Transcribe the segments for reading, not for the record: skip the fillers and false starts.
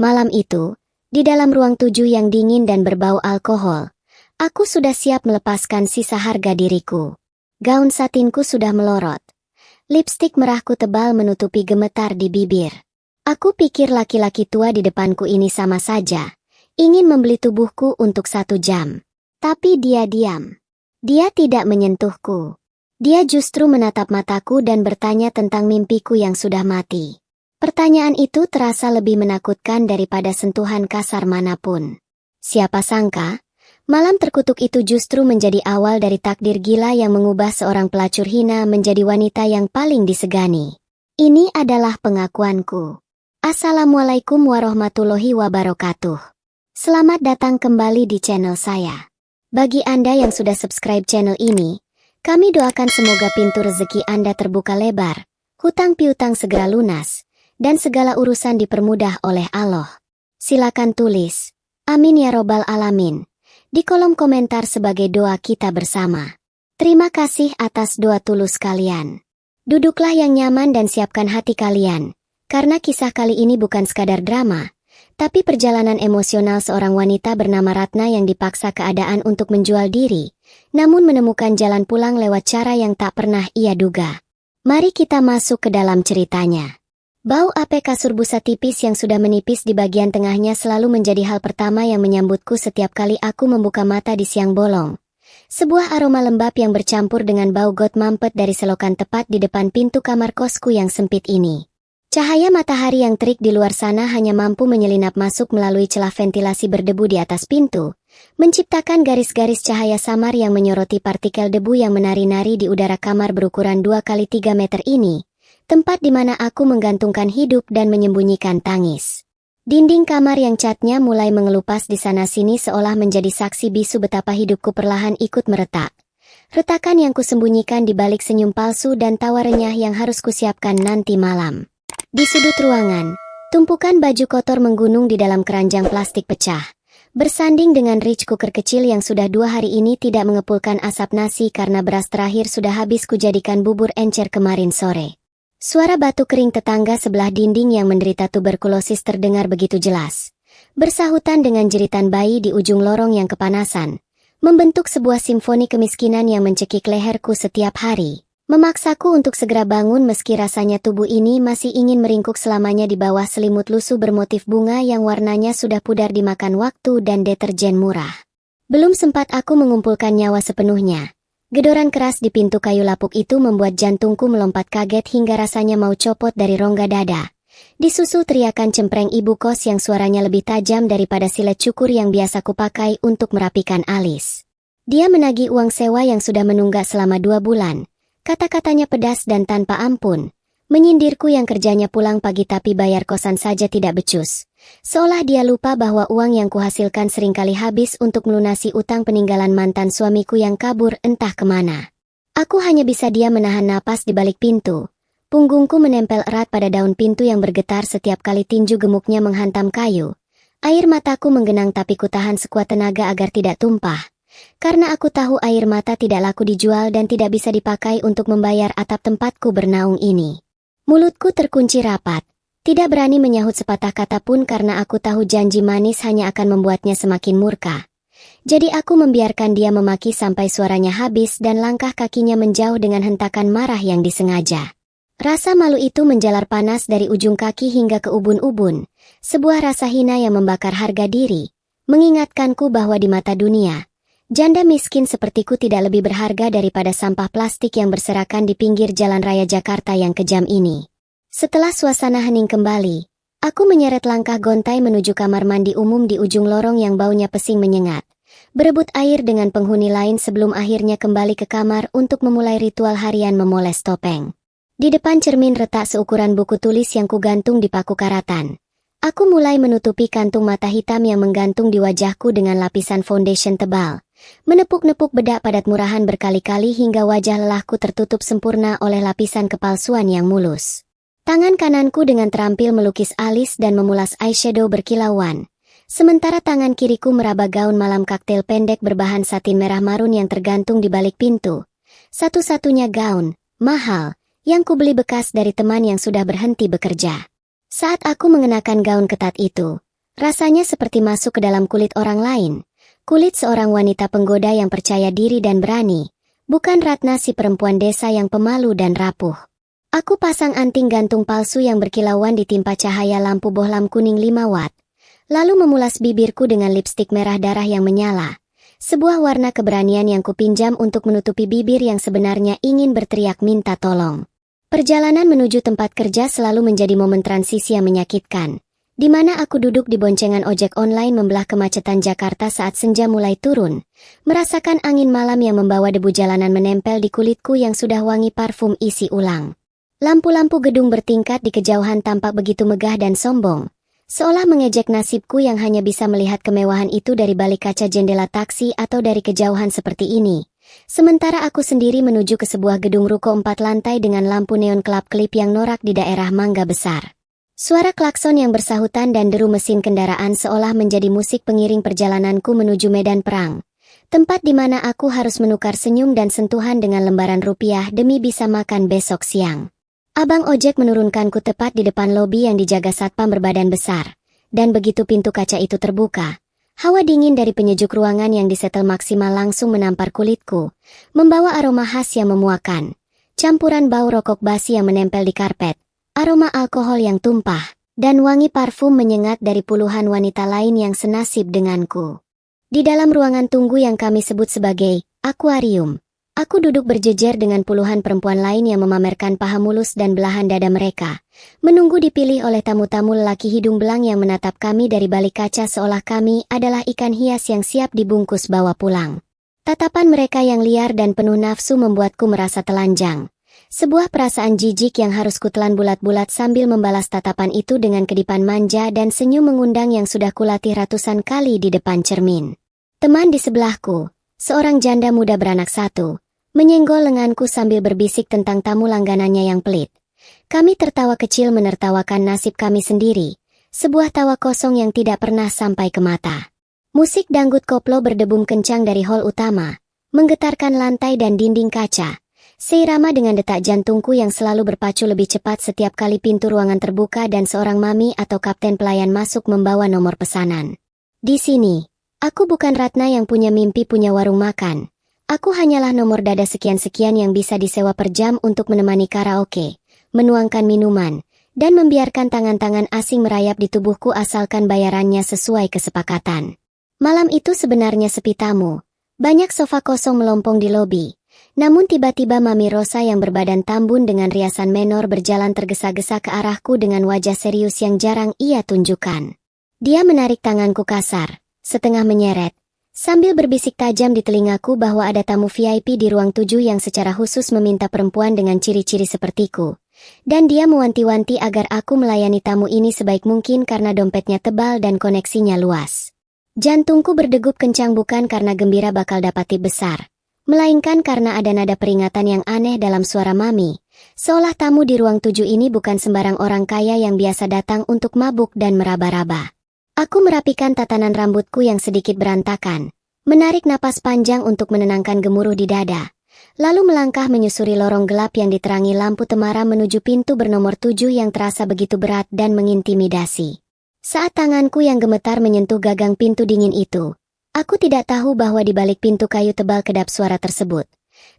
Malam itu, di dalam ruang 7 yang dingin dan berbau alkohol, aku sudah siap melepaskan sisa harga diriku. Gaun satinku sudah melorot. Lipstik merahku tebal menutupi gemetar di bibir. Aku pikir laki-laki tua di depanku ini sama saja, ingin membeli tubuhku untuk 1 jam. Tapi dia diam. Dia tidak menyentuhku. Dia justru menatap mataku dan bertanya tentang mimpiku yang sudah mati. Pertanyaan itu terasa lebih menakutkan daripada sentuhan kasar manapun. Siapa sangka, malam terkutuk itu justru menjadi awal dari takdir gila yang mengubah seorang pelacur hina menjadi wanita yang paling disegani. Ini adalah pengakuanku. Assalamualaikum warahmatullahi wabarakatuh. Selamat datang kembali di channel saya. Bagi Anda yang sudah subscribe channel ini, kami doakan semoga pintu rezeki Anda terbuka lebar, hutang piutang segera lunas, dan segala urusan dipermudah oleh Allah. Silakan tulis, amin ya robbal alamin, di kolom komentar sebagai doa kita bersama. Terima kasih atas doa tulus kalian. Duduklah yang nyaman dan siapkan hati kalian, karena kisah kali ini bukan sekadar drama, tapi perjalanan emosional seorang wanita bernama Ratna yang dipaksa keadaan untuk menjual diri, namun menemukan jalan pulang lewat cara yang tak pernah ia duga. Mari kita masuk ke dalam ceritanya. Bau ape kasur busa tipis yang sudah menipis di bagian tengahnya selalu menjadi hal pertama yang menyambutku setiap kali aku membuka mata di siang bolong. Sebuah aroma lembab yang bercampur dengan bau got mampet dari selokan tepat di depan pintu kamar kosku yang sempit ini. Cahaya matahari yang terik di luar sana hanya mampu menyelinap masuk melalui celah ventilasi berdebu di atas pintu, menciptakan garis-garis cahaya samar yang menyoroti partikel debu yang menari-nari di udara kamar berukuran 2x3 meter ini. Tempat di mana aku menggantungkan hidup dan menyembunyikan tangis. Dinding kamar yang catnya mulai mengelupas di sana-sini seolah menjadi saksi bisu betapa hidupku perlahan ikut meretak. Retakan yang kusembunyikan di balik senyum palsu dan tawa renyah yang harus kusiapkan nanti malam. Di sudut ruangan, tumpukan baju kotor menggunung di dalam keranjang plastik pecah. Bersanding dengan rice cooker kecil yang sudah 2 hari ini tidak mengepulkan asap nasi karena beras terakhir sudah habis kujadikan bubur encer kemarin sore. Suara batu kering tetangga sebelah dinding yang menderita tuberkulosis terdengar begitu jelas. Bersahutan dengan jeritan bayi di ujung lorong yang kepanasan, membentuk sebuah simfoni kemiskinan yang mencekik leherku setiap hari. Memaksaku untuk segera bangun meski rasanya tubuh ini masih ingin meringkuk selamanya di bawah selimut lusuh bermotif bunga yang warnanya sudah pudar dimakan waktu dan deterjen murah. Belum sempat aku mengumpulkan nyawa sepenuhnya. Gedoran keras di pintu kayu lapuk itu membuat jantungku melompat kaget hingga rasanya mau copot dari rongga dada. Disusul teriakan cempreng ibu kos yang suaranya lebih tajam daripada silet cukur yang biasa kupakai untuk merapikan alis. Dia menagih uang sewa yang sudah menunggak selama 2 bulan. Kata-katanya pedas dan tanpa ampun. Menyindirku yang kerjanya pulang pagi tapi bayar kosan saja tidak becus. Seolah dia lupa bahwa uang yang kuhasilkan seringkali habis untuk melunasi utang peninggalan mantan suamiku yang kabur entah kemana. Aku hanya bisa diam menahan napas di balik pintu. Punggungku menempel erat pada daun pintu yang bergetar setiap kali tinju gemuknya menghantam kayu. Air mataku menggenang tapi kutahan sekuat tenaga agar tidak tumpah. Karena aku tahu air mata tidak laku dijual dan tidak bisa dipakai untuk membayar atap tempatku bernaung ini. Mulutku terkunci rapat. Tidak berani menyahut sepatah kata pun karena aku tahu janji manis hanya akan membuatnya semakin murka. Jadi aku membiarkan dia memaki sampai suaranya habis dan langkah kakinya menjauh dengan hentakan marah yang disengaja. Rasa malu itu menjalar panas dari ujung kaki hingga ke ubun-ubun. Sebuah rasa hina yang membakar harga diri. Mengingatkanku bahwa di mata dunia, janda miskin sepertiku tidak lebih berharga daripada sampah plastik yang berserakan di pinggir jalan raya Jakarta yang kejam ini. Setelah suasana hening kembali, aku menyeret langkah gontai menuju kamar mandi umum di ujung lorong yang baunya pesing menyengat. Berebut air dengan penghuni lain sebelum akhirnya kembali ke kamar untuk memulai ritual harian memoles topeng. Di depan cermin retak seukuran buku tulis yang kugantung di paku karatan. Aku mulai menutupi kantung mata hitam yang menggantung di wajahku dengan lapisan foundation tebal. Menepuk-nepuk bedak padat murahan berkali-kali hingga wajah lelahku tertutup sempurna oleh lapisan kepalsuan yang mulus. Tangan kananku dengan terampil melukis alis dan memulas eyeshadow berkilauan. Sementara tangan kiriku meraba gaun malam kaktail pendek berbahan satin merah marun yang tergantung di balik pintu. Satu-satunya gaun, mahal, yang kubeli bekas dari teman yang sudah berhenti bekerja. Saat aku mengenakan gaun ketat itu, Rasanya seperti masuk ke dalam kulit orang lain. Kulit seorang wanita penggoda yang percaya diri dan berani. Bukan Ratna si perempuan desa yang pemalu dan rapuh. Aku pasang anting gantung palsu yang berkilauan ditimpa cahaya lampu bohlam kuning 5 watt. Lalu memulas bibirku dengan lipstik merah darah yang menyala. Sebuah warna keberanian yang kupinjam untuk menutupi bibir yang sebenarnya ingin berteriak minta tolong. Perjalanan menuju tempat kerja selalu menjadi momen transisi yang menyakitkan, di mana aku duduk di boncengan ojek online membelah kemacetan Jakarta saat senja mulai turun, merasakan angin malam yang membawa debu jalanan menempel di kulitku yang sudah wangi parfum isi ulang. Lampu-lampu gedung bertingkat di kejauhan tampak begitu megah dan sombong, seolah mengejek nasibku yang hanya bisa melihat kemewahan itu dari balik kaca jendela taksi atau dari kejauhan seperti ini. Sementara aku sendiri menuju ke sebuah gedung ruko 4 lantai dengan lampu neon kelap-kelip yang norak di daerah Mangga Besar. Suara klakson yang bersahutan dan deru mesin kendaraan seolah menjadi musik pengiring perjalananku menuju medan perang. Tempat di mana aku harus menukar senyum dan sentuhan dengan lembaran rupiah demi bisa makan besok siang. Abang ojek menurunkanku tepat di depan lobi yang dijaga satpam berbadan besar. Dan begitu pintu kaca itu terbuka, hawa dingin dari penyejuk ruangan yang disetel maksimal langsung menampar kulitku, membawa aroma khas yang memuakan. Campuran bau rokok basi yang menempel di karpet, aroma alkohol yang tumpah, dan wangi parfum menyengat dari puluhan wanita lain yang senasib denganku. Di dalam ruangan tunggu yang kami sebut sebagai akuarium, aku duduk berjejer dengan puluhan perempuan lain yang memamerkan paha mulus dan belahan dada mereka, menunggu dipilih oleh tamu-tamu lelaki hidung belang yang menatap kami dari balik kaca seolah kami adalah ikan hias yang siap dibungkus bawa pulang. Tatapan mereka yang liar dan penuh nafsu membuatku merasa telanjang. Sebuah perasaan jijik yang harus kutelan bulat-bulat sambil membalas tatapan itu dengan kedipan manja dan senyum mengundang yang sudah kulatih ratusan kali di depan cermin. Teman di sebelahku, seorang janda muda beranak 1, menyenggol lenganku sambil berbisik tentang tamu langganannya yang pelit. Kami tertawa kecil menertawakan nasib kami sendiri, sebuah tawa kosong yang tidak pernah sampai ke mata. Musik dangdut koplo berdebum kencang dari hall utama, menggetarkan lantai dan dinding kaca, seirama dengan detak jantungku yang selalu berpacu lebih cepat setiap kali pintu ruangan terbuka dan seorang mami atau kapten pelayan masuk membawa nomor pesanan. Di sini, aku bukan Ratna yang punya mimpi punya warung makan. Aku hanyalah nomor dada sekian-sekian yang bisa disewa per jam untuk menemani karaoke, menuangkan minuman, dan membiarkan tangan-tangan asing merayap di tubuhku asalkan bayarannya sesuai kesepakatan. Malam itu sebenarnya sepi tamu. Banyak sofa kosong melompong di lobi. Namun tiba-tiba Mami Rosa yang berbadan tambun dengan riasan menor berjalan tergesa-gesa ke arahku dengan wajah serius yang jarang ia tunjukkan. Dia menarik tanganku kasar, setengah menyeret, sambil berbisik tajam di telingaku bahwa ada tamu VIP di ruang 7 yang secara khusus meminta perempuan dengan ciri-ciri sepertiku. Dan dia mewanti-wanti agar aku melayani tamu ini sebaik mungkin karena dompetnya tebal dan koneksinya luas. Jantungku berdegup kencang bukan karena gembira bakal dapat tip besar, melainkan karena ada nada peringatan yang aneh dalam suara Mami, seolah tamu di ruang 7 ini bukan sembarang orang kaya yang biasa datang untuk mabuk dan meraba-raba. Aku merapikan tatanan rambutku yang sedikit berantakan, menarik napas panjang untuk menenangkan gemuruh di dada, lalu melangkah menyusuri lorong gelap yang diterangi lampu temaram menuju pintu bernomor 7 yang terasa begitu berat dan mengintimidasi. Saat tanganku yang gemetar menyentuh gagang pintu dingin itu, aku tidak tahu bahwa di balik pintu kayu tebal kedap suara tersebut,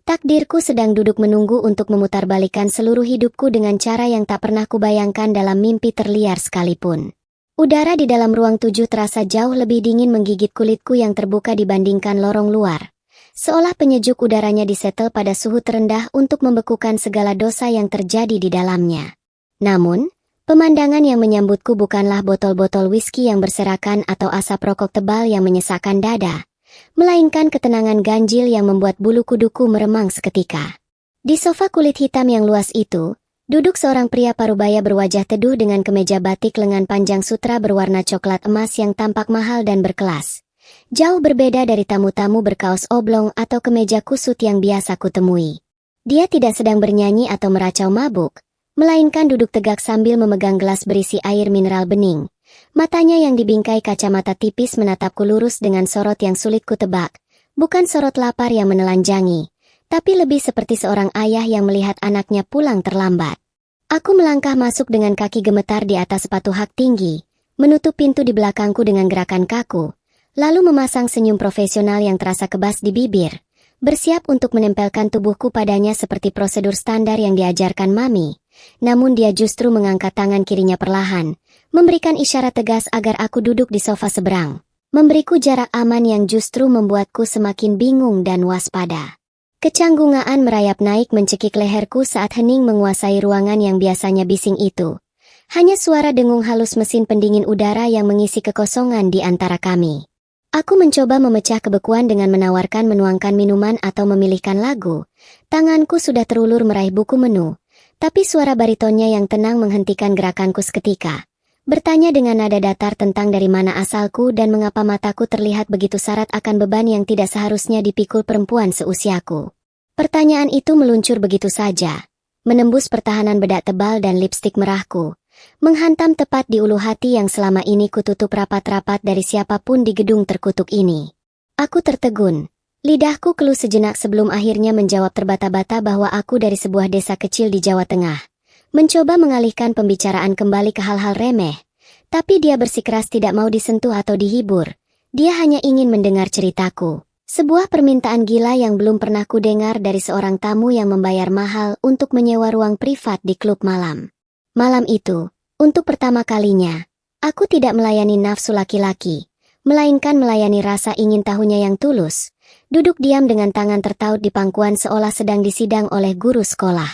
takdirku sedang duduk menunggu untuk memutarbalikkan seluruh hidupku dengan cara yang tak pernah kubayangkan dalam mimpi terliar sekalipun. Udara di dalam ruang 7 terasa jauh lebih dingin menggigit kulitku yang terbuka dibandingkan lorong luar. Seolah penyejuk udaranya disetel pada suhu terendah untuk membekukan segala dosa yang terjadi di dalamnya. Namun, pemandangan yang menyambutku bukanlah botol-botol whisky yang berserakan atau asap rokok tebal yang menyesakkan dada, melainkan ketenangan ganjil yang membuat bulu kuduku meremang seketika. Di sofa kulit hitam yang luas itu, duduk seorang pria parubaya berwajah teduh dengan kemeja batik lengan panjang sutra berwarna coklat emas yang tampak mahal dan berkelas. Jauh berbeda dari tamu-tamu berkaos oblong atau kemeja kusut yang biasa kutemui. Dia tidak sedang bernyanyi atau meracau mabuk, melainkan duduk tegak sambil memegang gelas berisi air mineral bening. Matanya yang dibingkai kacamata tipis menatapku lurus dengan sorot yang sulit kutebak, bukan sorot lapar yang menelanjangi, tapi lebih seperti seorang ayah yang melihat anaknya pulang terlambat. Aku melangkah masuk dengan kaki gemetar di atas sepatu hak tinggi, menutup pintu di belakangku dengan gerakan kaku, lalu memasang senyum profesional yang terasa kebas di bibir, bersiap untuk menempelkan tubuhku padanya seperti prosedur standar yang diajarkan Mami. Namun dia justru mengangkat tangan kirinya perlahan, memberikan isyarat tegas agar aku duduk di sofa seberang, memberiku jarak aman yang justru membuatku semakin bingung dan waspada. Kecanggungan merayap naik mencekik leherku saat hening menguasai ruangan yang biasanya bising itu. Hanya suara dengung halus mesin pendingin udara yang mengisi kekosongan di antara kami. Aku mencoba memecah kebekuan dengan menawarkan menuangkan minuman atau memilihkan lagu. Tanganku sudah terulur meraih buku menu, tapi suara baritonnya yang tenang menghentikan gerakanku seketika. Bertanya dengan nada datar tentang dari mana asalku dan mengapa mataku terlihat begitu syarat akan beban yang tidak seharusnya dipikul perempuan seusiaku. Pertanyaan itu meluncur begitu saja, menembus pertahanan bedak tebal dan lipstik merahku, menghantam tepat di ulu hati yang selama ini kututup rapat-rapat dari siapapun di gedung terkutuk ini. Aku tertegun, lidahku keluh sejenak sebelum akhirnya menjawab terbata-bata bahwa aku dari sebuah desa kecil di Jawa Tengah. Mencoba mengalihkan pembicaraan kembali ke hal-hal remeh, tapi dia bersikeras tidak mau disentuh atau dihibur. Dia hanya ingin mendengar ceritaku. Sebuah permintaan gila yang belum pernah kudengar dari seorang tamu yang membayar mahal untuk menyewa ruang privat di klub malam. Malam itu, untuk pertama kalinya, aku tidak melayani nafsu laki-laki, melainkan melayani rasa ingin tahunya yang tulus, duduk diam dengan tangan tertaut di pangkuan seolah sedang disidang oleh guru sekolah.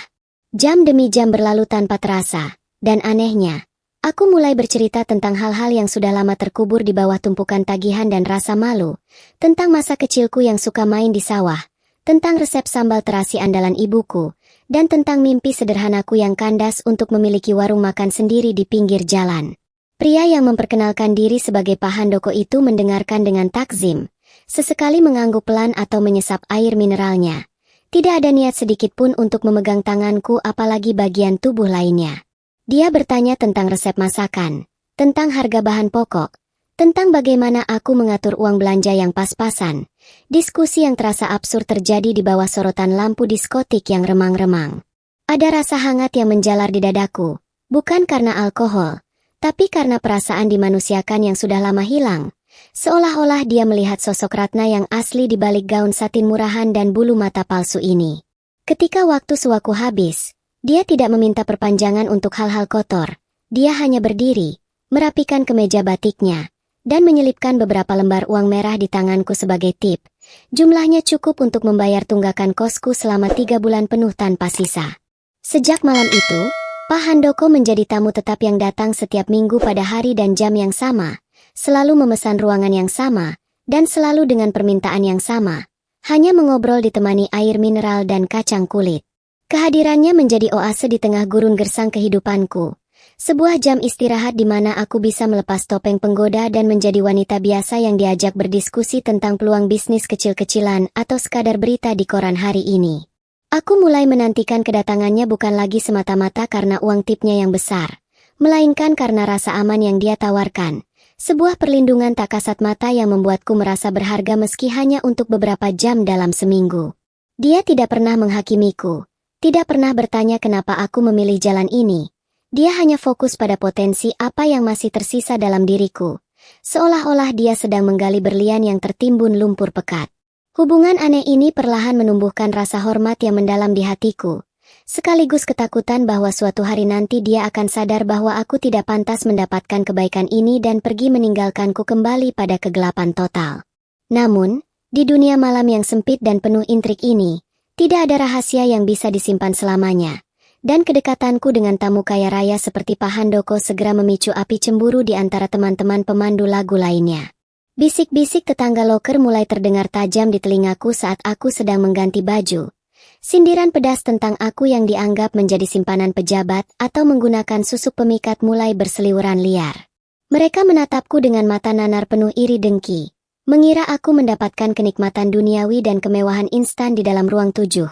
Jam demi jam berlalu tanpa terasa, dan anehnya, aku mulai bercerita tentang hal-hal yang sudah lama terkubur di bawah tumpukan tagihan dan rasa malu, tentang masa kecilku yang suka main di sawah, tentang resep sambal terasi andalan ibuku, dan tentang mimpi sederhanaku yang kandas untuk memiliki warung makan sendiri di pinggir jalan. Pria yang memperkenalkan diri sebagai Pak Handoko itu mendengarkan dengan takzim, sesekali mengangguk pelan atau menyesap air mineralnya. Tidak ada niat sedikit pun untuk memegang tanganku apalagi bagian tubuh lainnya. Dia bertanya tentang resep masakan, tentang harga bahan pokok, tentang bagaimana aku mengatur uang belanja yang pas-pasan. Diskusi yang terasa absurd terjadi di bawah sorotan lampu diskotik yang remang-remang. Ada rasa hangat yang menjalar di dadaku, bukan karena alkohol, tapi karena perasaan dimanusiakan yang sudah lama hilang. Seolah-olah dia melihat sosok Ratna yang asli di balik gaun satin murahan dan bulu mata palsu ini. Ketika waktu sewaku habis, dia tidak meminta perpanjangan untuk hal-hal kotor. Dia hanya berdiri, merapikan kemeja batiknya, dan menyelipkan beberapa lembar uang merah di tanganku sebagai tip. Jumlahnya cukup untuk membayar tunggakan kosku selama 3 bulan penuh tanpa sisa. Sejak malam itu, Pak Handoko menjadi tamu tetap yang datang setiap minggu pada hari dan jam yang sama, selalu memesan ruangan yang sama, dan selalu dengan permintaan yang sama. Hanya mengobrol ditemani air mineral dan kacang kulit. Kehadirannya menjadi oase di tengah gurun gersang kehidupanku. Sebuah jam istirahat di mana aku bisa melepas topeng penggoda dan menjadi wanita biasa yang diajak berdiskusi tentang peluang bisnis kecil-kecilan atau sekadar berita di koran hari ini. Aku mulai menantikan kedatangannya bukan lagi semata-mata karena uang tipnya yang besar, melainkan karena rasa aman yang dia tawarkan. Sebuah perlindungan tak kasat mata yang membuatku merasa berharga meski hanya untuk beberapa jam dalam seminggu. Dia tidak pernah menghakimiku, tidak pernah bertanya kenapa aku memilih jalan ini. Dia hanya fokus pada potensi apa yang masih tersisa dalam diriku, seolah-olah dia sedang menggali berlian yang tertimbun lumpur pekat. Hubungan aneh ini perlahan menumbuhkan rasa hormat yang mendalam di hatiku, sekaligus ketakutan bahwa suatu hari nanti dia akan sadar bahwa aku tidak pantas mendapatkan kebaikan ini dan pergi meninggalkanku kembali pada kegelapan total. Namun, di dunia malam yang sempit dan penuh intrik ini, tidak ada rahasia yang bisa disimpan selamanya. Dan kedekatanku dengan tamu kaya raya seperti Pak Handoko segera memicu api cemburu di antara teman-teman pemandu lagu lainnya. Bisik-bisik tetangga loker mulai terdengar tajam di telingaku saat aku sedang mengganti baju. Sindiran pedas tentang aku yang dianggap menjadi simpanan pejabat atau menggunakan susuk pemikat mulai berseliweran liar. Mereka menatapku dengan mata nanar penuh iri dengki, mengira aku mendapatkan kenikmatan duniawi dan kemewahan instan di dalam ruang 7.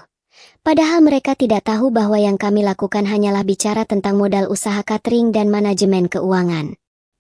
Padahal mereka tidak tahu bahwa yang kami lakukan hanyalah bicara tentang modal usaha catering dan manajemen keuangan.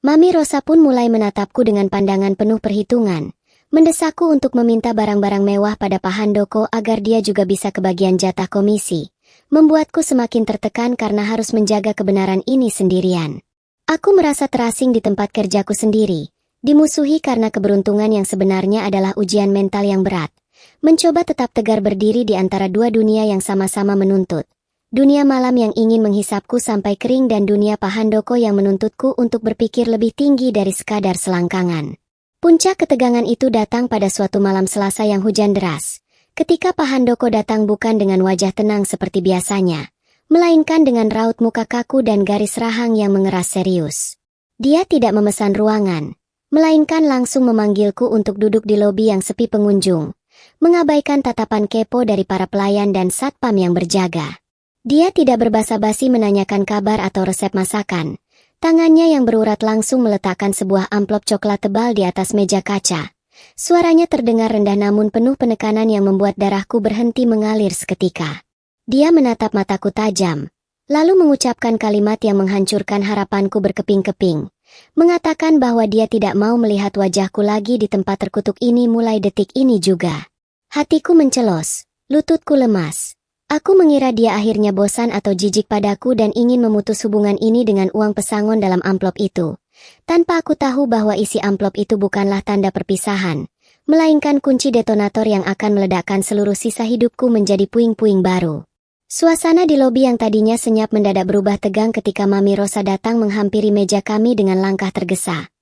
Mami Rosa pun mulai menatapku dengan pandangan penuh perhitungan, mendesakku untuk meminta barang-barang mewah pada Pak Handoko agar dia juga bisa kebagian jatah komisi, membuatku semakin tertekan karena harus menjaga kebenaran ini sendirian. Aku merasa terasing di tempat kerjaku sendiri, dimusuhi karena keberuntungan yang sebenarnya adalah ujian mental yang berat. Mencoba tetap tegar berdiri di antara dua dunia yang sama-sama menuntut. Dunia malam yang ingin menghisapku sampai kering dan dunia Pak Handoko yang menuntutku untuk berpikir lebih tinggi dari sekadar selangkangan. Puncak ketegangan itu datang pada suatu malam Selasa yang hujan deras. Ketika Pak Handoko datang bukan dengan wajah tenang seperti biasanya, melainkan dengan raut muka kaku dan garis rahang yang mengeras serius. Dia tidak memesan ruangan, melainkan langsung memanggilku untuk duduk di lobi yang sepi pengunjung, mengabaikan tatapan kepo dari para pelayan dan satpam yang berjaga. Dia tidak berbasa-basi menanyakan kabar atau resep masakan. Tangannya yang berurat langsung meletakkan sebuah amplop coklat tebal di atas meja kaca. Suaranya terdengar rendah namun penuh penekanan yang membuat darahku berhenti mengalir seketika. Dia menatap mataku tajam, lalu mengucapkan kalimat yang menghancurkan harapanku berkeping-keping. Mengatakan bahwa dia tidak mau melihat wajahku lagi di tempat terkutuk ini mulai detik ini juga. Hatiku mencelos, lututku lemas. Aku mengira dia akhirnya bosan atau jijik padaku dan ingin memutus hubungan ini dengan uang pesangon dalam amplop itu. Tanpa aku tahu bahwa isi amplop itu bukanlah tanda perpisahan, melainkan kunci detonator yang akan meledakkan seluruh sisa hidupku menjadi puing-puing baru. Suasana di lobi yang tadinya senyap mendadak berubah tegang ketika Mami Rosa datang menghampiri meja kami dengan langkah tergesa.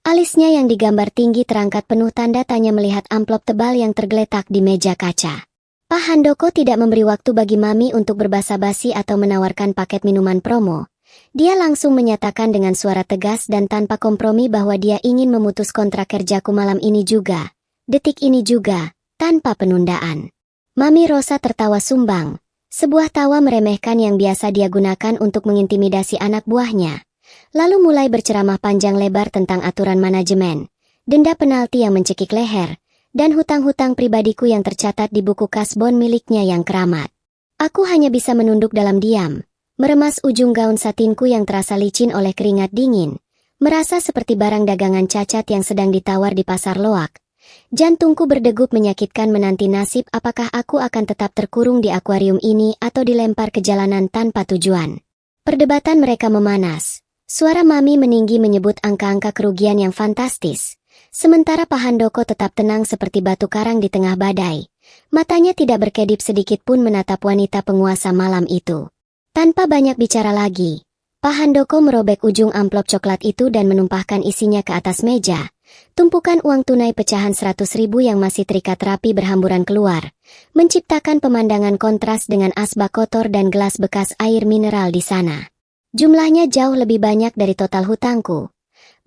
Alisnya yang digambar tinggi terangkat penuh tanda tanya melihat amplop tebal yang tergeletak di meja kaca. Pak Handoko tidak memberi waktu bagi Mami untuk berbasa-basi atau menawarkan paket minuman promo. Dia langsung menyatakan dengan suara tegas dan tanpa kompromi bahwa dia ingin memutus kontrak kerjaku malam ini juga. Detik ini juga, tanpa penundaan. Mami Rosa tertawa sumbang. Sebuah tawa meremehkan yang biasa dia gunakan untuk mengintimidasi anak buahnya. Lalu mulai berceramah panjang lebar tentang aturan manajemen, denda penalti yang mencekik leher, dan hutang-hutang pribadiku yang tercatat di buku kasbon miliknya yang keramat. Aku hanya bisa menunduk dalam diam, meremas ujung gaun satinku yang terasa licin oleh keringat dingin, merasa seperti barang dagangan cacat yang sedang ditawar di pasar loak. Jantungku berdegup menyakitkan menanti nasib apakah aku akan tetap terkurung di akuarium ini atau dilempar ke jalanan tanpa tujuan. Perdebatan mereka memanas. Suara Mami meninggi menyebut angka-angka kerugian yang fantastis. Sementara Pak Handoko tetap tenang seperti batu karang di tengah badai. Matanya tidak berkedip sedikit pun menatap wanita penguasa malam itu. Tanpa banyak bicara lagi, Pak Handoko merobek ujung amplop coklat itu dan menumpahkan isinya ke atas meja. Tumpukan uang tunai pecahan 100.000 yang masih terikat rapi berhamburan keluar, menciptakan pemandangan kontras dengan asbak kotor dan gelas bekas air mineral di sana. Jumlahnya jauh lebih banyak dari total hutangku.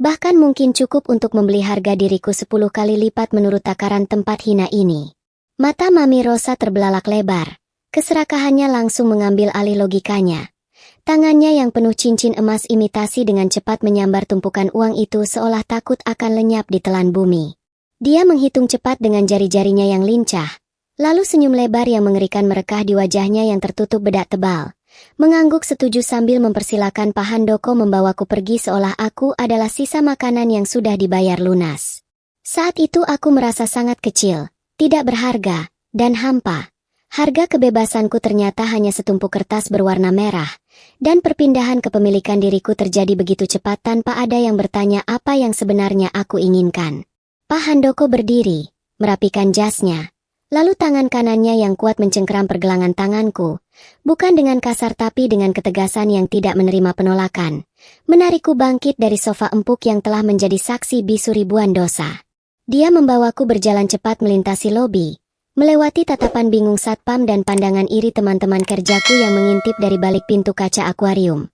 Bahkan mungkin cukup untuk membeli harga diriku 10 kali lipat menurut takaran tempat hina ini. Mata Mami Rosa terbelalak lebar. Keserakahannya langsung mengambil alih logikanya. Tangannya yang penuh cincin emas imitasi dengan cepat menyambar tumpukan uang itu seolah takut akan lenyap di telan bumi. Dia menghitung cepat dengan jari-jarinya yang lincah. Lalu senyum lebar yang mengerikan merekah di wajahnya yang tertutup bedak tebal. Mengangguk setuju sambil mempersilakan Pak Handoko membawaku pergi seolah aku adalah sisa makanan yang sudah dibayar lunas. Saat itu aku merasa sangat kecil, tidak berharga, dan hampa. Harga kebebasanku ternyata hanya setumpuk kertas berwarna merah, dan perpindahan kepemilikan diriku terjadi begitu cepat tanpa ada yang bertanya apa yang sebenarnya aku inginkan. Pak Handoko berdiri, merapikan jasnya. Lalu tangan kanannya yang kuat mencengkeram pergelangan tanganku, bukan dengan kasar tapi dengan ketegasan yang tidak menerima penolakan. Menarikku bangkit dari sofa empuk yang telah menjadi saksi bisu ribuan dosa. Dia membawaku berjalan cepat melintasi lobi, melewati tatapan bingung satpam dan pandangan iri teman-teman kerjaku yang mengintip dari balik pintu kaca akuarium.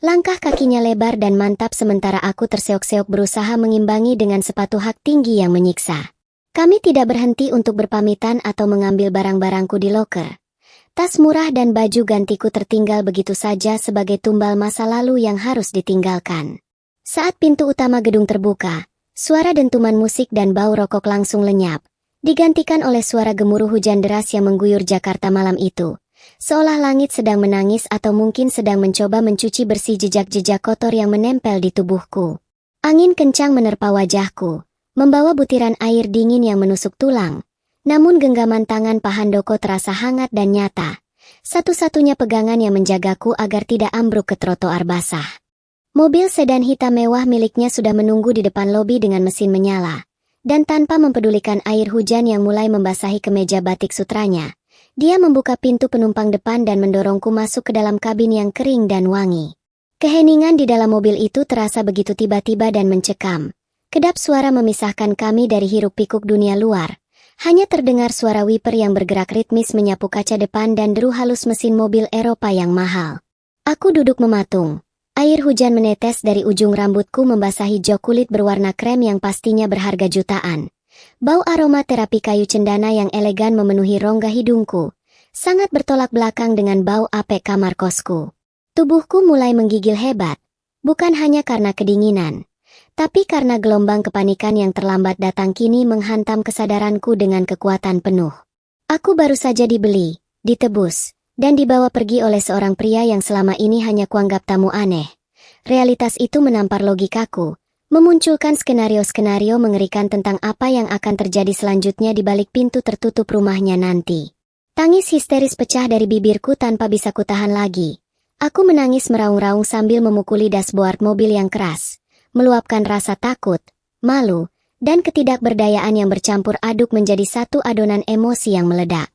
Langkah kakinya lebar dan mantap sementara aku terseok-seok berusaha mengimbangi dengan sepatu hak tinggi yang menyiksa. Kami tidak berhenti untuk berpamitan atau mengambil barang-barangku di loker. Tas murah dan baju gantiku tertinggal begitu saja sebagai tumbal masa lalu yang harus ditinggalkan. Saat pintu utama gedung terbuka, suara dentuman musik dan bau rokok langsung lenyap, digantikan oleh suara gemuruh hujan deras yang mengguyur Jakarta malam itu. Seolah langit sedang menangis atau mungkin sedang mencoba mencuci bersih jejak-jejak kotor yang menempel di tubuhku. Angin kencang menerpa wajahku, membawa butiran air dingin yang menusuk tulang. Namun genggaman tangan Pak Handoko terasa hangat dan nyata. Satu-satunya pegangan yang menjagaku agar tidak ambruk ke trotoar basah. Mobil sedan hitam mewah miliknya sudah menunggu di depan lobi dengan mesin menyala. Dan tanpa mempedulikan air hujan yang mulai membasahi kemeja batik sutranya, dia membuka pintu penumpang depan dan mendorongku masuk ke dalam kabin yang kering dan wangi. Keheningan di dalam mobil itu terasa begitu tiba-tiba dan mencekam. Kedap suara memisahkan kami dari hiruk-pikuk dunia luar. Hanya terdengar suara wiper yang bergerak ritmis menyapu kaca depan dan deru halus mesin mobil Eropa yang mahal. Aku duduk mematung. Air hujan menetes dari ujung rambutku membasahi jok kulit berwarna krem yang pastinya berharga jutaan. Bau aroma terapi kayu cendana yang elegan memenuhi rongga hidungku, sangat bertolak belakang dengan bau apek kamar kosku. Tubuhku mulai menggigil hebat, bukan hanya karena kedinginan, tapi karena gelombang kepanikan yang terlambat datang kini menghantam kesadaranku dengan kekuatan penuh. Aku baru saja dibeli, ditebus, dan dibawa pergi oleh seorang pria yang selama ini hanya kuanggap tamu aneh. Realitas itu menampar logikaku, memunculkan skenario-skenario mengerikan tentang apa yang akan terjadi selanjutnya di balik pintu tertutup rumahnya nanti. Tangis histeris pecah dari bibirku tanpa bisa kutahan lagi. Aku menangis meraung-raung sambil memukuli dashboard mobil yang keras, meluapkan rasa takut, malu, dan ketidakberdayaan yang bercampur aduk menjadi satu adonan emosi yang meledak.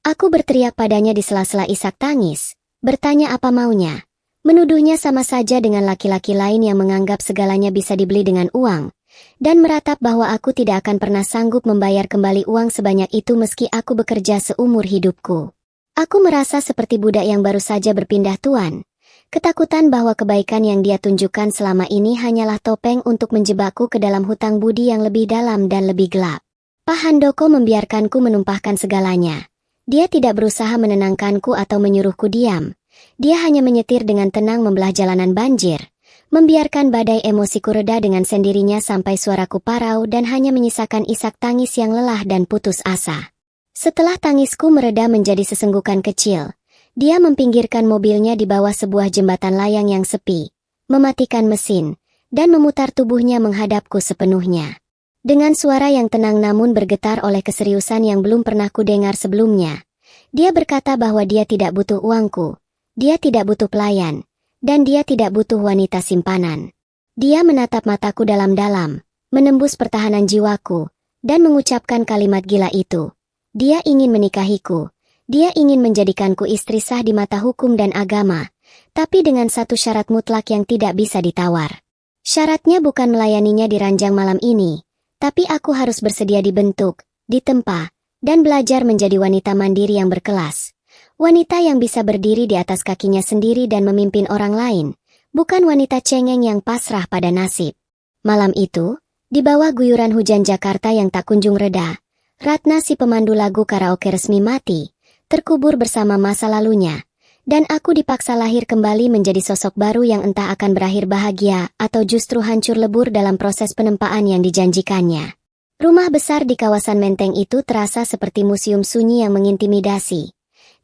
Aku berteriak padanya di sela-sela isak tangis, bertanya apa maunya. Menuduhnya sama saja dengan laki-laki lain yang menganggap segalanya bisa dibeli dengan uang, dan meratap bahwa aku tidak akan pernah sanggup membayar kembali uang sebanyak itu meski aku bekerja seumur hidupku. Aku merasa seperti budak yang baru saja berpindah tuan. Ketakutan bahwa kebaikan yang dia tunjukkan selama ini hanyalah topeng untuk menjebakku ke dalam hutang budi yang lebih dalam dan lebih gelap. Pak Handoko membiarkanku menumpahkan segalanya. Dia tidak berusaha menenangkanku atau menyuruhku diam. Dia hanya menyetir dengan tenang membelah jalanan banjir, membiarkan badai emosiku reda dengan sendirinya sampai suaraku parau dan hanya menyisakan isak tangis yang lelah dan putus asa. Setelah tangisku mereda menjadi sesenggukan kecil, dia mempinggirkan mobilnya di bawah sebuah jembatan layang yang sepi, mematikan mesin, dan memutar tubuhnya menghadapku sepenuhnya. Dengan suara yang tenang namun bergetar oleh keseriusan yang belum pernah kudengar sebelumnya, dia berkata bahwa dia tidak butuh uangku, dia tidak butuh pelayan, dan dia tidak butuh wanita simpanan. Dia menatap mataku dalam-dalam, menembus pertahanan jiwaku, dan mengucapkan kalimat gila itu. Dia ingin menikahiku, dia ingin menjadikanku istri sah di mata hukum dan agama, tapi dengan satu syarat mutlak yang tidak bisa ditawar. Syaratnya bukan melayaninya di ranjang malam ini, tapi aku harus bersedia dibentuk, ditempa, dan belajar menjadi wanita mandiri yang berkelas. Wanita yang bisa berdiri di atas kakinya sendiri dan memimpin orang lain, bukan wanita cengeng yang pasrah pada nasib. Malam itu, di bawah guyuran hujan Jakarta yang tak kunjung reda, Ratna si pemandu lagu karaoke resmi mati, terkubur bersama masa lalunya, dan aku dipaksa lahir kembali menjadi sosok baru yang entah akan berakhir bahagia atau justru hancur lebur dalam proses penempaan yang dijanjikannya. Rumah besar di kawasan Menteng itu terasa seperti museum sunyi yang mengintimidasi.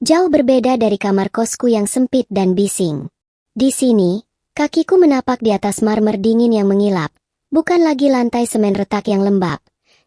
Jauh berbeda dari kamar kosku yang sempit dan bising. Di sini, kakiku menapak di atas marmer dingin yang mengilap, bukan lagi lantai semen retak yang lembab.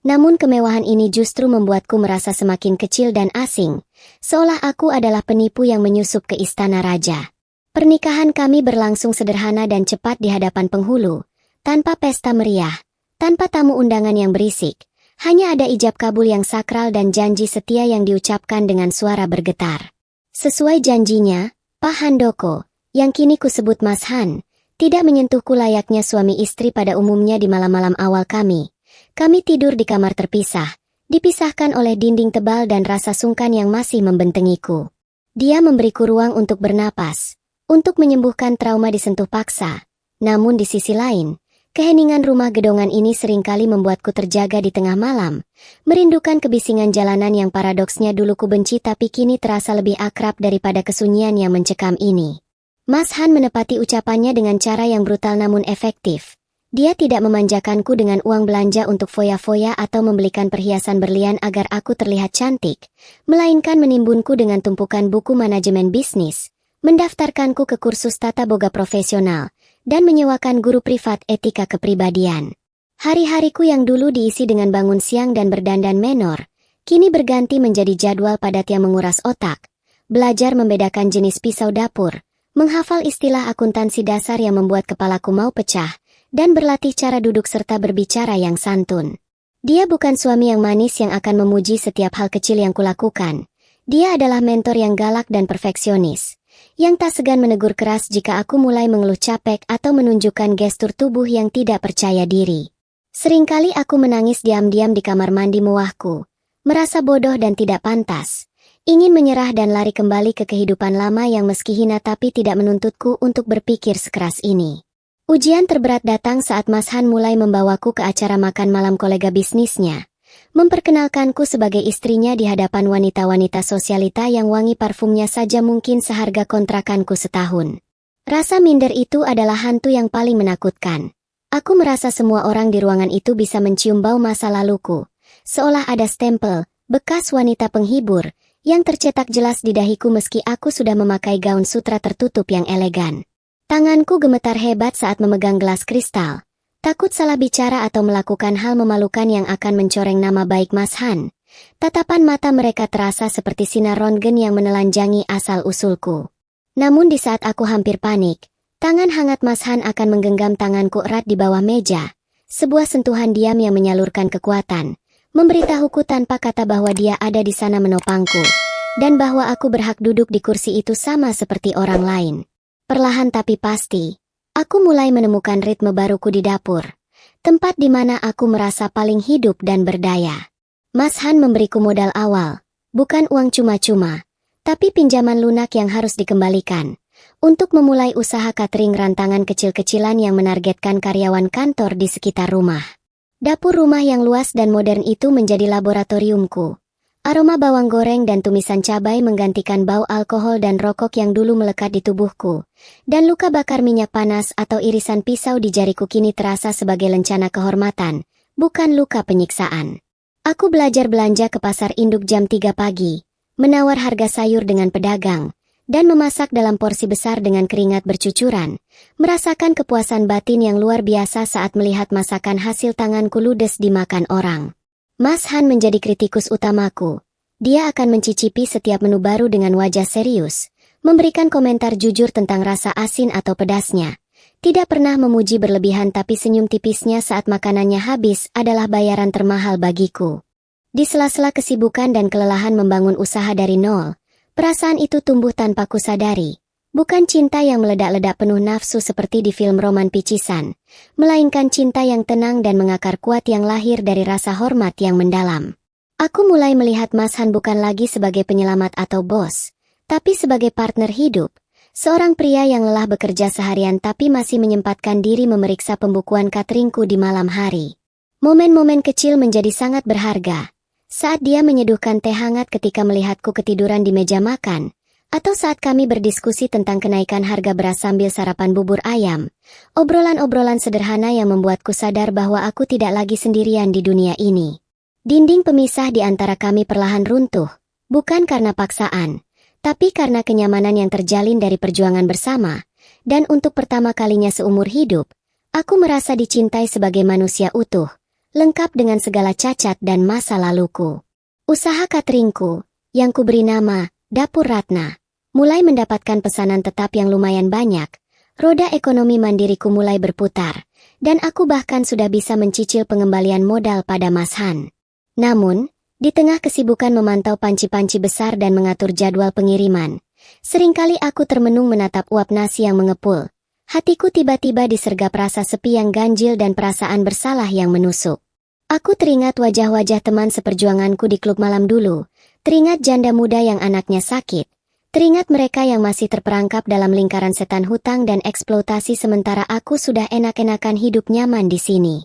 Namun kemewahan ini justru membuatku merasa semakin kecil dan asing, seolah aku adalah penipu yang menyusup ke istana raja. Pernikahan kami berlangsung sederhana dan cepat di hadapan penghulu, tanpa pesta meriah, tanpa tamu undangan yang berisik. Hanya ada ijab kabul yang sakral dan janji setia yang diucapkan dengan suara bergetar. Sesuai janjinya, Pak Handoko, yang kini kusebut Mas Han, tidak menyentuhku layaknya suami istri pada umumnya di malam-malam awal kami. Kami tidur di kamar terpisah, dipisahkan oleh dinding tebal dan rasa sungkan yang masih membentengiku. Dia memberiku ruang untuk bernapas, untuk menyembuhkan trauma disentuh paksa. Namun di sisi lain, keheningan rumah gedongan ini seringkali membuatku terjaga di tengah malam, merindukan kebisingan jalanan yang paradoksnya dulu ku benci tapi kini terasa lebih akrab daripada kesunyian yang mencekam ini. Mas Han menepati ucapannya dengan cara yang brutal namun efektif. Dia tidak memanjakanku dengan uang belanja untuk foya-foya atau membelikan perhiasan berlian agar aku terlihat cantik, melainkan menimbunku dengan tumpukan buku manajemen bisnis, mendaftarkanku ke kursus tata boga profesional, dan menyewakan guru privat etika kepribadian. Hari-hariku yang dulu diisi dengan bangun siang dan berdandan menor, kini berganti menjadi jadwal padat yang menguras otak, belajar membedakan jenis pisau dapur, menghafal istilah akuntansi dasar yang membuat kepalaku mau pecah, dan berlatih cara duduk serta berbicara yang santun. Dia bukan suami yang manis yang akan memuji setiap hal kecil yang kulakukan. Dia adalah mentor yang galak dan perfeksionis, yang tak segan menegur keras jika aku mulai mengeluh capek atau menunjukkan gestur tubuh yang tidak percaya diri. Seringkali aku menangis diam-diam di kamar mandi mewahku, merasa bodoh dan tidak pantas, ingin menyerah dan lari kembali ke kehidupan lama yang meski hina tapi tidak menuntutku untuk berpikir sekeras ini. Ujian terberat datang saat Mas Han mulai membawaku ke acara makan malam kolega bisnisnya, memperkenalkanku sebagai istrinya di hadapan wanita-wanita sosialita yang wangi parfumnya saja mungkin seharga kontrakanku setahun. Rasa minder itu adalah hantu yang paling menakutkan. Aku merasa semua orang di ruangan itu bisa mencium bau masa laluku, seolah ada stempel, bekas wanita penghibur, yang tercetak jelas di dahiku meski aku sudah memakai gaun sutra tertutup yang elegan. Tanganku gemetar hebat saat memegang gelas kristal, takut salah bicara atau melakukan hal memalukan yang akan mencoreng nama baik Mas Han. Tatapan mata mereka terasa seperti sinar röntgen yang menelanjangi asal-usulku. Namun di saat aku hampir panik, tangan hangat Mas Han akan menggenggam tanganku erat di bawah meja, sebuah sentuhan diam yang menyalurkan kekuatan, memberitahuku tanpa kata bahwa dia ada di sana menopangku, dan bahwa aku berhak duduk di kursi itu sama seperti orang lain. Perlahan tapi pasti, aku mulai menemukan ritme baruku di dapur, tempat di mana aku merasa paling hidup dan berdaya. Mas Han memberiku modal awal, bukan uang cuma-cuma, tapi pinjaman lunak yang harus dikembalikan, untuk memulai usaha catering rantangan kecil-kecilan yang menargetkan karyawan kantor di sekitar rumah. Dapur rumah yang luas dan modern itu menjadi laboratoriumku. Aroma bawang goreng dan tumisan cabai menggantikan bau alkohol dan rokok yang dulu melekat di tubuhku, dan luka bakar minyak panas atau irisan pisau di jariku kini terasa sebagai lencana kehormatan, bukan luka penyiksaan. Aku belajar belanja ke pasar induk jam 3 pagi, menawar harga sayur dengan pedagang, dan memasak dalam porsi besar dengan keringat bercucuran, merasakan kepuasan batin yang luar biasa saat melihat masakan hasil tanganku ludes dimakan orang. Mas Han menjadi kritikus utamaku. Dia akan mencicipi setiap menu baru dengan wajah serius, memberikan komentar jujur tentang rasa asin atau pedasnya. Tidak pernah memuji berlebihan tapi senyum tipisnya saat makanannya habis adalah bayaran termahal bagiku. Di sela-sela kesibukan dan kelelahan membangun usaha dari nol, perasaan itu tumbuh tanpa kusadari, bukan cinta yang meledak-ledak penuh nafsu seperti di film roman picisan, melainkan cinta yang tenang dan mengakar kuat yang lahir dari rasa hormat yang mendalam. Aku mulai melihat Mas Han bukan lagi sebagai penyelamat atau bos, tapi sebagai partner hidup, seorang pria yang lelah bekerja seharian tapi masih menyempatkan diri memeriksa pembukuan cateringku di malam hari. Momen-momen kecil menjadi sangat berharga. Saat dia menyeduhkan teh hangat ketika melihatku ketiduran di meja makan, atau saat kami berdiskusi tentang kenaikan harga beras sambil sarapan bubur ayam, obrolan-obrolan sederhana yang membuatku sadar bahwa aku tidak lagi sendirian di dunia ini. Dinding pemisah di antara kami perlahan runtuh, bukan karena paksaan, tapi karena kenyamanan yang terjalin dari perjuangan bersama, dan untuk pertama kalinya seumur hidup, aku merasa dicintai sebagai manusia utuh, lengkap dengan segala cacat dan masa laluku. Usaha cateringku, yang kuberi nama Dapur Ratna, mulai mendapatkan pesanan tetap yang lumayan banyak. Roda ekonomi mandiriku mulai berputar, dan aku bahkan sudah bisa mencicil pengembalian modal pada Mas Han. Namun, di tengah kesibukan memantau panci-panci besar dan mengatur jadwal pengiriman, seringkali aku termenung menatap uap nasi yang mengepul. Hatiku tiba-tiba disergap rasa sepi yang ganjil dan perasaan bersalah yang menusuk. Aku teringat wajah-wajah teman seperjuanganku di klub malam dulu, teringat janda muda yang anaknya sakit, teringat mereka yang masih terperangkap dalam lingkaran setan hutang dan eksploitasi sementara aku sudah enak-enakan hidup nyaman di sini.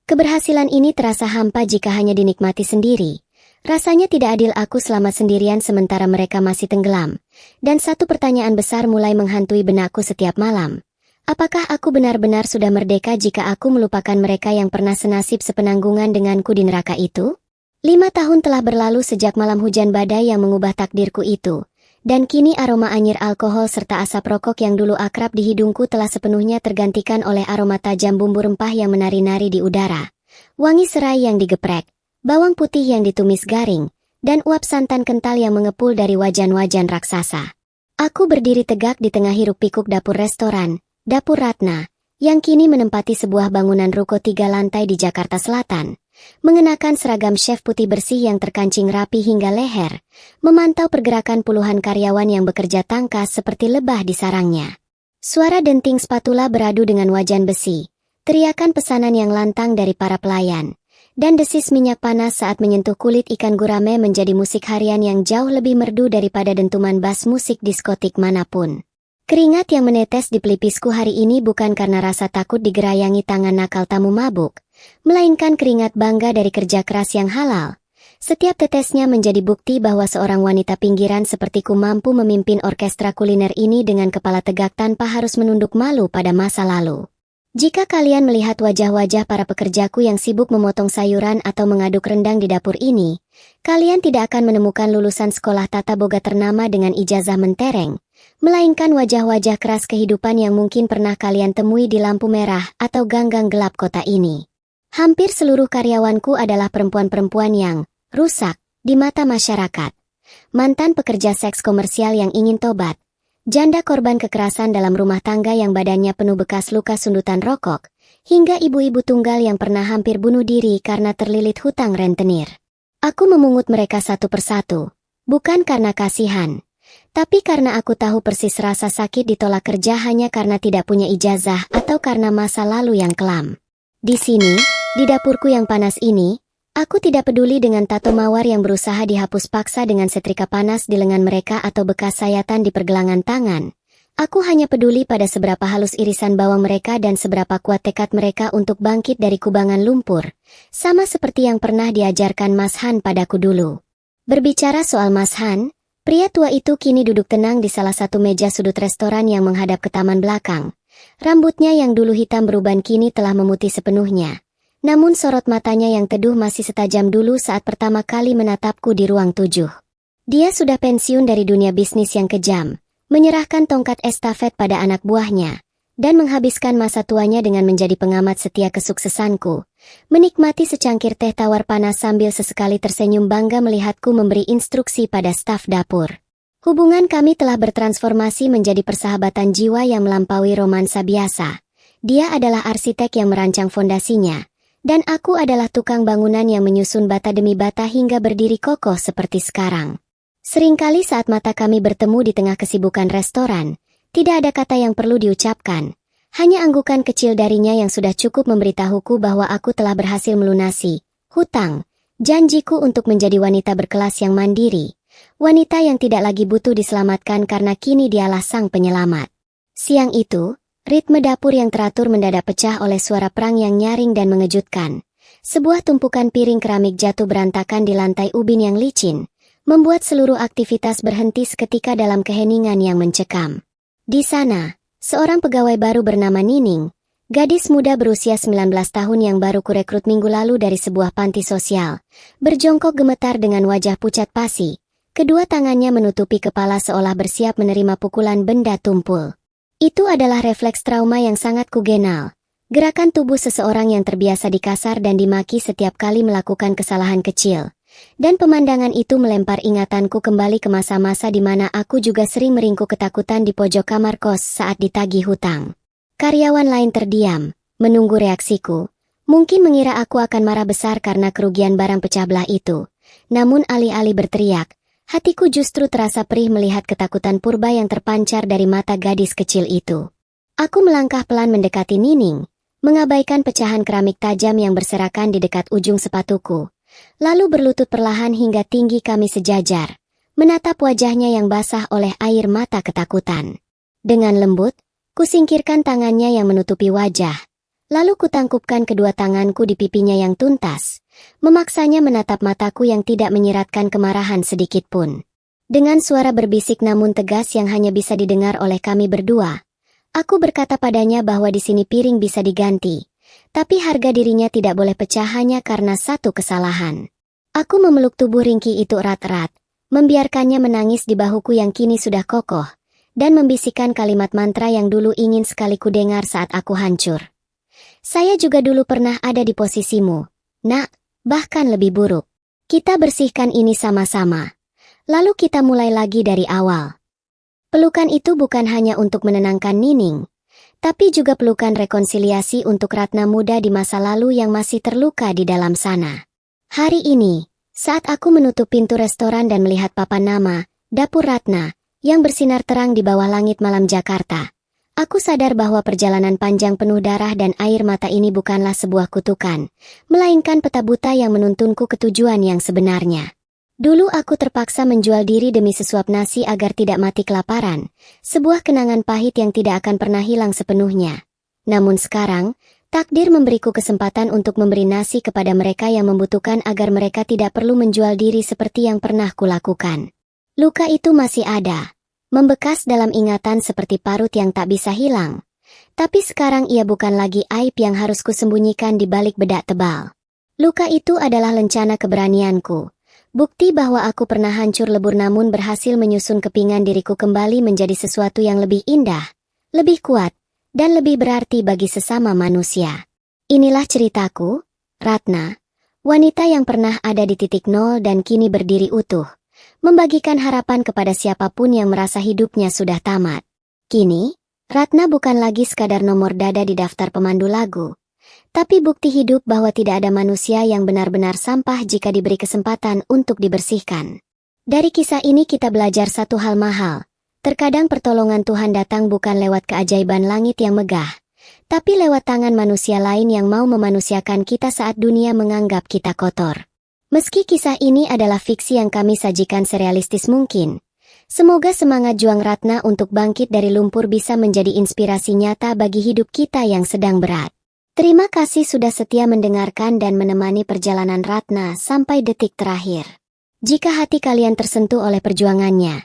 Keberhasilan ini terasa hampa jika hanya dinikmati sendiri. Rasanya tidak adil aku selamat sendirian sementara mereka masih tenggelam, dan satu pertanyaan besar mulai menghantui benakku setiap malam. Apakah aku benar-benar sudah merdeka jika aku melupakan mereka yang pernah senasib sepenanggungan denganku di neraka itu? 5 tahun telah berlalu sejak malam hujan badai yang mengubah takdirku itu, dan kini aroma anyir alkohol serta asap rokok yang dulu akrab di hidungku telah sepenuhnya tergantikan oleh aroma tajam bumbu rempah yang menari-nari di udara. Wangi serai yang digeprek, bawang putih yang ditumis garing, dan uap santan kental yang mengepul dari wajan-wajan raksasa. Aku berdiri tegak di tengah hiruk-pikuk dapur restoran, Dapur Ratna, yang kini menempati sebuah bangunan ruko 3 lantai di Jakarta Selatan. Mengenakan seragam chef putih bersih yang terkancing rapi hingga leher, memantau pergerakan puluhan karyawan yang bekerja tangkas seperti lebah di sarangnya. Suara denting spatula beradu dengan wajan besi, teriakan pesanan yang lantang dari para pelayan, dan desis minyak panas saat menyentuh kulit ikan gurame menjadi musik harian yang jauh lebih merdu daripada dentuman bas musik diskotik manapun. Keringat yang menetes di pelipisku hari ini bukan karena rasa takut digerayangi tangan nakal tamu mabuk, melainkan keringat bangga dari kerja keras yang halal. Setiap tetesnya menjadi bukti bahwa seorang wanita pinggiran sepertiku mampu memimpin orkestra kuliner ini dengan kepala tegak tanpa harus menunduk malu pada masa lalu. Jika kalian melihat wajah-wajah para pekerjaku yang sibuk memotong sayuran atau mengaduk rendang di dapur ini, kalian tidak akan menemukan lulusan sekolah tata boga ternama dengan ijazah mentereng, melainkan wajah-wajah keras kehidupan yang mungkin pernah kalian temui di lampu merah atau gang-gang gelap kota ini. Hampir seluruh karyawanku adalah perempuan-perempuan yang rusak di mata masyarakat. Mantan pekerja seks komersial yang ingin tobat, janda korban kekerasan dalam rumah tangga yang badannya penuh bekas luka sundutan rokok, hingga ibu-ibu tunggal yang pernah hampir bunuh diri karena terlilit hutang rentenir. Aku memungut mereka satu persatu, bukan karena kasihan, tapi karena aku tahu persis rasa sakit ditolak kerja hanya karena tidak punya ijazah atau karena masa lalu yang kelam. Di sini, di dapurku yang panas ini, aku tidak peduli dengan tato mawar yang berusaha dihapus paksa dengan setrika panas di lengan mereka atau bekas sayatan di pergelangan tangan. Aku hanya peduli pada seberapa halus irisan bawang mereka dan seberapa kuat tekad mereka untuk bangkit dari kubangan lumpur, sama seperti yang pernah diajarkan Mas Han padaku dulu. Berbicara soal Mas Han, pria tua itu kini duduk tenang di salah satu meja sudut restoran yang menghadap ke taman belakang. Rambutnya yang dulu hitam beruban kini telah memutih sepenuhnya. Namun sorot matanya yang teduh masih setajam dulu saat pertama kali menatapku di ruang 7. Dia sudah pensiun dari dunia bisnis yang kejam, menyerahkan tongkat estafet pada anak buahnya, dan menghabiskan masa tuanya dengan menjadi pengamat setia kesuksesanku, menikmati secangkir teh tawar panas sambil sesekali tersenyum bangga melihatku memberi instruksi pada staf dapur. Hubungan kami telah bertransformasi menjadi persahabatan jiwa yang melampaui romansa biasa. Dia adalah arsitek yang merancang fondasinya, dan aku adalah tukang bangunan yang menyusun bata demi bata hingga berdiri kokoh seperti sekarang. Seringkali saat mata kami bertemu di tengah kesibukan restoran, tidak ada kata yang perlu diucapkan. Hanya anggukan kecil darinya yang sudah cukup memberitahuku bahwa aku telah berhasil melunasi hutang, janjiku untuk menjadi wanita berkelas yang mandiri. Wanita yang tidak lagi butuh diselamatkan karena kini dialah sang penyelamat. Siang itu, ritme dapur yang teratur mendadak pecah oleh suara perang yang nyaring dan mengejutkan. Sebuah tumpukan piring keramik jatuh berantakan di lantai ubin yang licin, membuat seluruh aktivitas berhenti seketika dalam keheningan yang mencekam. Di sana, seorang pegawai baru bernama Nining, gadis muda berusia 19 tahun yang baru kurekrut minggu lalu dari sebuah panti sosial, berjongkok gemetar dengan wajah pucat pasi, kedua tangannya menutupi kepala seolah bersiap menerima pukulan benda tumpul. Itu adalah refleks trauma yang sangat kugenal. Gerakan tubuh seseorang yang terbiasa dikasar dan dimaki setiap kali melakukan kesalahan kecil. Dan pemandangan itu melempar ingatanku kembali ke masa-masa di mana aku juga sering meringkuk ketakutan di pojok kamar kos saat ditagih hutang. Karyawan lain terdiam, menunggu reaksiku. Mungkin mengira aku akan marah besar karena kerugian barang pecah belah itu. Namun alih-alih berteriak, hatiku justru terasa perih melihat ketakutan purba yang terpancar dari mata gadis kecil itu. Aku melangkah pelan mendekati Nining, mengabaikan pecahan keramik tajam yang berserakan di dekat ujung sepatuku, lalu berlutut perlahan hingga tinggi kami sejajar, menatap wajahnya yang basah oleh air mata ketakutan. Dengan lembut, kusingkirkan tangannya yang menutupi wajah, lalu kutangkupkan kedua tanganku di pipinya yang tuntas, memaksanya menatap mataku yang tidak menyiratkan kemarahan sedikit pun. Dengan suara berbisik namun tegas yang hanya bisa didengar oleh kami berdua, aku berkata padanya bahwa di sini piring bisa diganti, tapi harga dirinya tidak boleh pecah hanya karena satu kesalahan. Aku memeluk tubuh ringkih itu erat-erat, membiarkannya menangis di bahuku yang kini sudah kokoh, dan membisikkan kalimat mantra yang dulu ingin sekali kudengar saat aku hancur. Saya juga dulu pernah ada di posisimu, nak. Bahkan lebih buruk. Kita bersihkan ini sama-sama. Lalu kita mulai lagi dari awal. Pelukan itu bukan hanya untuk menenangkan Nining, tapi juga pelukan rekonsiliasi untuk Ratna muda di masa lalu yang masih terluka di dalam sana. Hari ini, saat aku menutup pintu restoran dan melihat papan nama, Dapur Ratna, yang bersinar terang di bawah langit malam Jakarta, aku sadar bahwa perjalanan panjang penuh darah dan air mata ini bukanlah sebuah kutukan, melainkan peta buta yang menuntunku ke tujuan yang sebenarnya. Dulu aku terpaksa menjual diri demi sesuap nasi agar tidak mati kelaparan, sebuah kenangan pahit yang tidak akan pernah hilang sepenuhnya. Namun sekarang, takdir memberiku kesempatan untuk memberi nasi kepada mereka yang membutuhkan agar mereka tidak perlu menjual diri seperti yang pernah kulakukan. Luka itu masih ada, membekas dalam ingatan seperti parut yang tak bisa hilang. Tapi sekarang ia bukan lagi aib yang harus kusembunyikan di balik bedak tebal. Luka itu adalah lencana keberanianku. Bukti bahwa aku pernah hancur lebur namun berhasil menyusun kepingan diriku kembali menjadi sesuatu yang lebih indah, lebih kuat, dan lebih berarti bagi sesama manusia. Inilah ceritaku, Ratna, wanita yang pernah ada di titik nol dan kini berdiri utuh, membagikan harapan kepada siapapun yang merasa hidupnya sudah tamat. Kini, Ratna bukan lagi sekadar nomor dada di daftar pemandu lagu, tapi bukti hidup bahwa tidak ada manusia yang benar-benar sampah jika diberi kesempatan untuk dibersihkan. Dari kisah ini kita belajar satu hal mahal. Terkadang pertolongan Tuhan datang bukan lewat keajaiban langit yang megah, tapi lewat tangan manusia lain yang mau memanusiakan kita saat dunia menganggap kita kotor. Meski kisah ini adalah fiksi yang kami sajikan serealistis mungkin, semoga semangat juang Ratna untuk bangkit dari lumpur bisa menjadi inspirasi nyata bagi hidup kita yang sedang berat. Terima kasih sudah setia mendengarkan dan menemani perjalanan Ratna sampai detik terakhir. Jika hati kalian tersentuh oleh perjuangannya,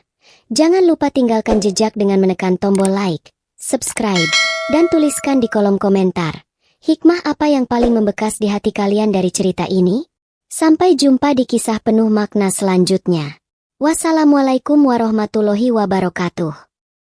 jangan lupa tinggalkan jejak dengan menekan tombol like, subscribe, dan tuliskan di kolom komentar. Hikmah apa yang paling membekas di hati kalian dari cerita ini? Sampai jumpa di kisah penuh makna selanjutnya. Wassalamualaikum warahmatullahi wabarakatuh.